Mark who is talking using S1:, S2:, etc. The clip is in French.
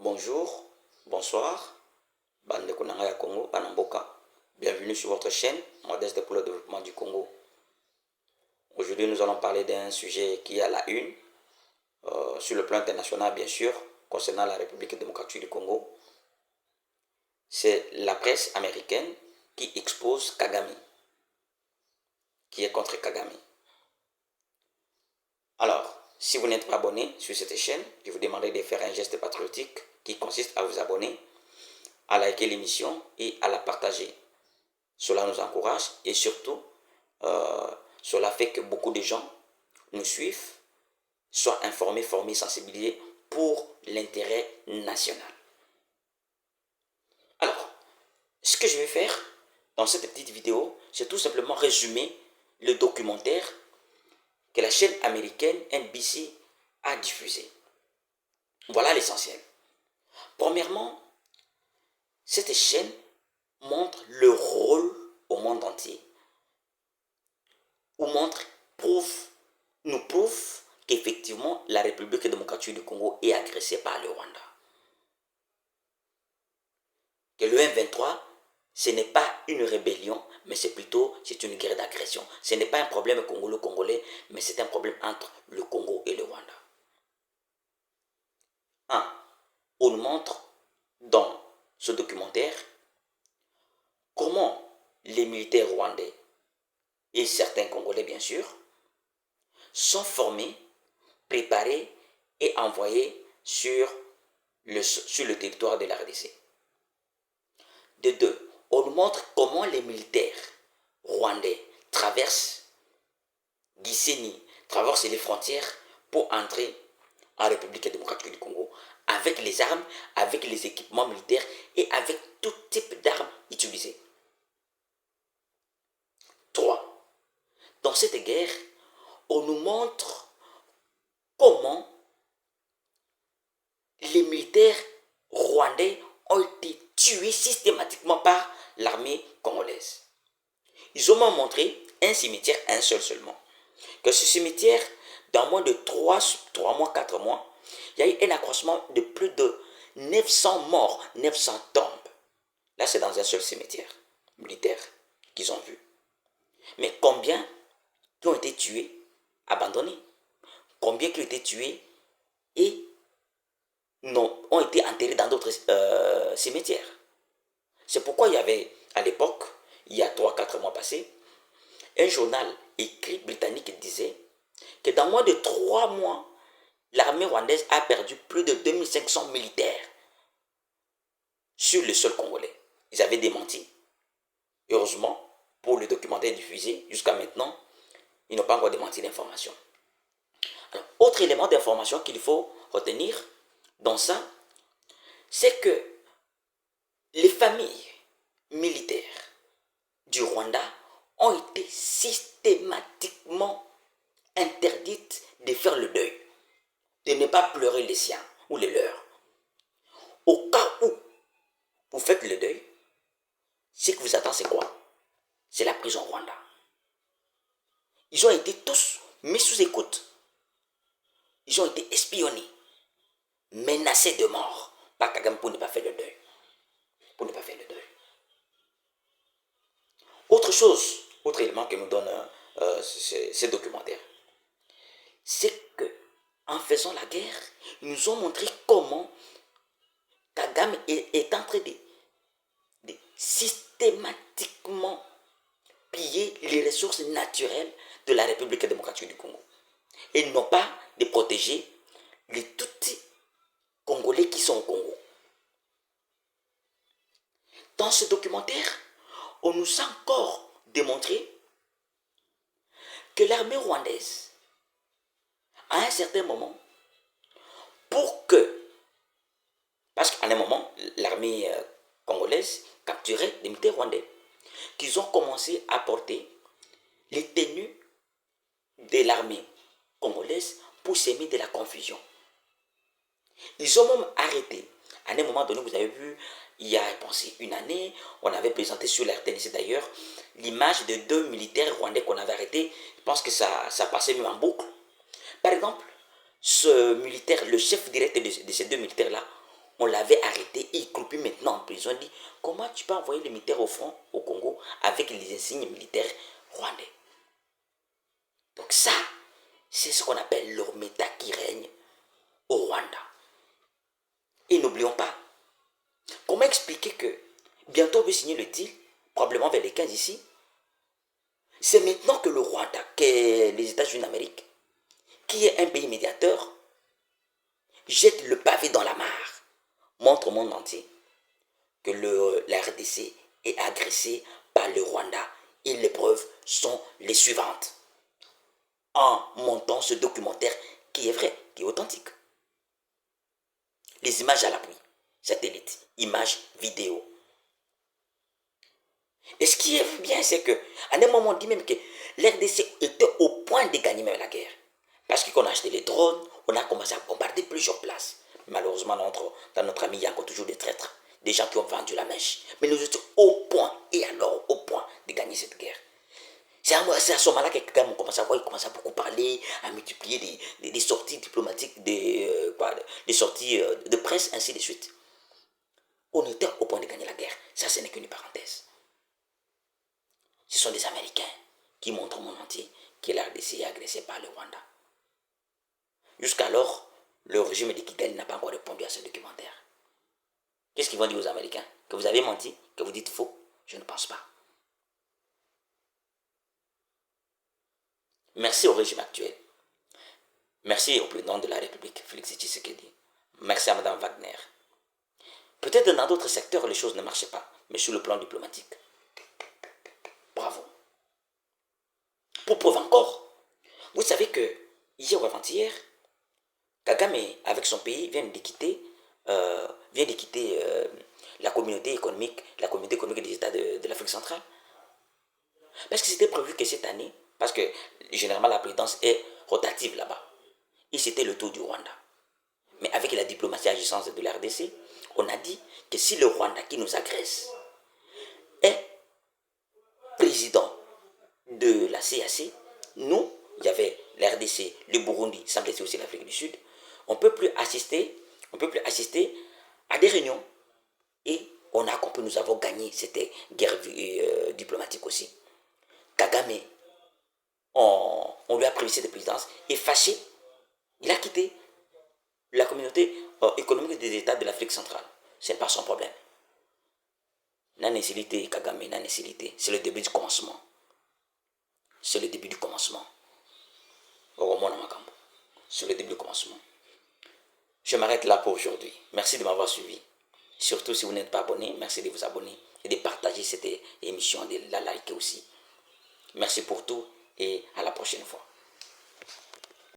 S1: Bonjour, bonsoir, bande de Konanga Congo, Banamboka. Bienvenue sur votre chaîne, Modeste pour le développement du Congo. Aujourd'hui, nous allons parler d'un sujet qui est à la une, sur le plan international, bien sûr, concernant la République démocratique du Congo. C'est la presse américaine qui expose Kagame, qui est contre Kagame. Alors, si vous n'êtes pas abonné sur cette chaîne, je vous demanderai de faire un geste patriotique qui consiste à vous abonner, à liker l'émission et à la partager. Cela nous encourage et surtout, cela fait que beaucoup de gens nous suivent, soient informés, formés, sensibilisés pour l'intérêt national. Alors, ce que je vais faire dans cette petite vidéo, c'est tout simplement résumer le documentaire que la chaîne américaine NBC a diffusé. Voilà l'essentiel. Premièrement, cette chaîne montre le rôle au monde entier, ou nous prouve qu'effectivement la République démocratique du Congo est agressée par le Rwanda. Que le M23, ce n'est pas une rébellion, mais c'est une guerre d'agression. Ce n'est pas un problème congolo-congolais, mais c'est un problème entre le Congo et le Rwanda. On nous montre dans ce documentaire comment les militaires rwandais et certains Congolais bien sûr sont formés, préparés et envoyés sur le territoire de la RDC. De deux, on nous montre comment les militaires rwandais traversent Gisenyi, traversent les frontières pour entrer en République démocratique du Congo avec les armes, avec les équipements militaires et avec tout type d'armes utilisées. 3. Dans cette guerre, on nous montre comment les militaires rwandais ont été tués systématiquement par l'armée congolaise. Ils ont montré un cimetière, un seul seulement. Que ce cimetière, dans moins de 3 mois, 4 mois, il y a eu un accroissement de plus de 900 morts, 900 tombes. Là, c'est dans un seul cimetière militaire qu'ils ont vu. Mais combien qui ont été tués, abandonnés? Combien qui ont été tués et ont été enterrés dans d'autres cimetières? C'est pourquoi il y avait, à l'époque, il y a 3-4 mois passés, un journal écrit britannique disait que dans moins de 3 mois, l'armée rwandaise a perdu plus de 2500 militaires sur le sol congolais. Ils avaient démenti. Heureusement, pour le documentaire diffusé, jusqu'à maintenant, ils n'ont pas encore démenti l'information. Alors, autre élément d'information qu'il faut retenir dans ça, c'est que les familles militaires du Rwanda ont été systématiquement interdites de faire le deuil, de ne pas pleurer les siens ou les leurs. Au cas où vous faites le deuil, ce qui vous attend, c'est quoi? C'est la prison au Rwanda. Ils ont été tous mis sous écoute. Ils ont été espionnés, menacés de mort par Kagame pour ne pas faire le deuil. Pour ne pas faire le deuil. Autre élément que nous donne ces documentaires, c'est que en faisant la guerre, ils nous ont montré comment Kagame est en train de systématiquement piller les ressources naturelles de la République démocratique du Congo. Et non pas de protéger les Tutsis congolais qui sont au Congo. Dans ce documentaire, on nous a encore démontré que l'armée rwandaise, à un certain moment, parce qu'à un moment, l'armée congolaise capturait des militaires rwandais, qu'ils ont commencé à porter les tenues de l'armée congolaise pour semer de la confusion. Ils ont même arrêté. À un moment donné, vous avez vu, il y a pensé une année, on avait présenté sur la RTNC d'ailleurs l'image de 2 militaires rwandais qu'on avait arrêtés. Je pense que ça passait même en boucle. Par exemple, ce militaire, le chef direct de ces 2 militaires-là, on l'avait arrêté et il croupit maintenant en prison. Il dit, comment tu peux envoyer les militaires au front au Congo avec les insignes militaires rwandais? Donc ça, c'est ce qu'on appelle l'omerta qui règne au Rwanda. Et n'oublions pas, comment expliquer que bientôt on veut signer le deal, probablement vers les 15 ici. C'est maintenant que le Rwanda, que les États-Unis d'Amérique, qui est un pays médiateur, jette le pavé dans la mare, montre au monde entier que la RDC est agressée par le Rwanda. Et les preuves sont les suivantes. En montant ce documentaire qui est vrai, qui est authentique. Les images à l'appui, satellite, images, vidéo. Et ce qui est bien, c'est qu'à un moment, on dit même que l'RDC était au point de gagner même la guerre. Parce qu'on a acheté les drones, on a commencé à bombarder plusieurs places. Malheureusement, dans notre ami, il y a encore toujours des traîtres, des gens qui ont vendu la mèche. Mais nous étions au point, et alors au point de gagner cette guerre. C'est à ce moment-là que Kagame commence à voir, il commence à beaucoup parler, à multiplier des sorties diplomatiques, des sorties de presse, ainsi de suite. On était au point de gagner la guerre. Ça, ce n'est qu'une parenthèse. Ce sont des Américains qui montrent au monde entier que la RDC est agressée par le Rwanda. Jusqu'alors, le régime de Kigali n'a pas encore répondu à ce documentaire. Qu'est-ce qu'ils vont dire aux Américains? Que vous avez menti? Que vous dites faux? Je ne pense pas. Merci au régime actuel. Merci au président de la République, Félix Tshisekedi. Merci à Mme Wagner. Peut-être dans d'autres secteurs, les choses ne marchaient pas, mais sur le plan diplomatique, bravo. Pour preuve encore, vous savez que hier ou avant-hier, Kagame, avec son pays, vient de quitter la communauté économique des États de l'Afrique centrale. Parce que c'était prévu que cette année, parce que généralement la présidence est rotative là-bas, et c'était le tour du Rwanda. Mais avec la diplomatie agissante de la RDC, on a dit que si le Rwanda qui nous agresse est président de la CAC, nous, il y avait la RDC, le Burundi, semble-t-il aussi l'Afrique du Sud, on ne peut plus assister à des réunions. Et on a compris, nous avons gagné cette guerre diplomatique aussi. Kagame, on lui a prévu cette présidence, et fâché, il a quitté la communauté économique des États de l'Afrique centrale. Ce n'est pas son problème. Nanécilité, Kagame, nanécilité, c'est le début du commencement. C'est le début du commencement. C'est le début du commencement. Je m'arrête là pour aujourd'hui. Merci de m'avoir suivi. Surtout si vous n'êtes pas abonné, merci de vous abonner et de partager cette émission, de la liker aussi. Merci pour tout et à la prochaine fois.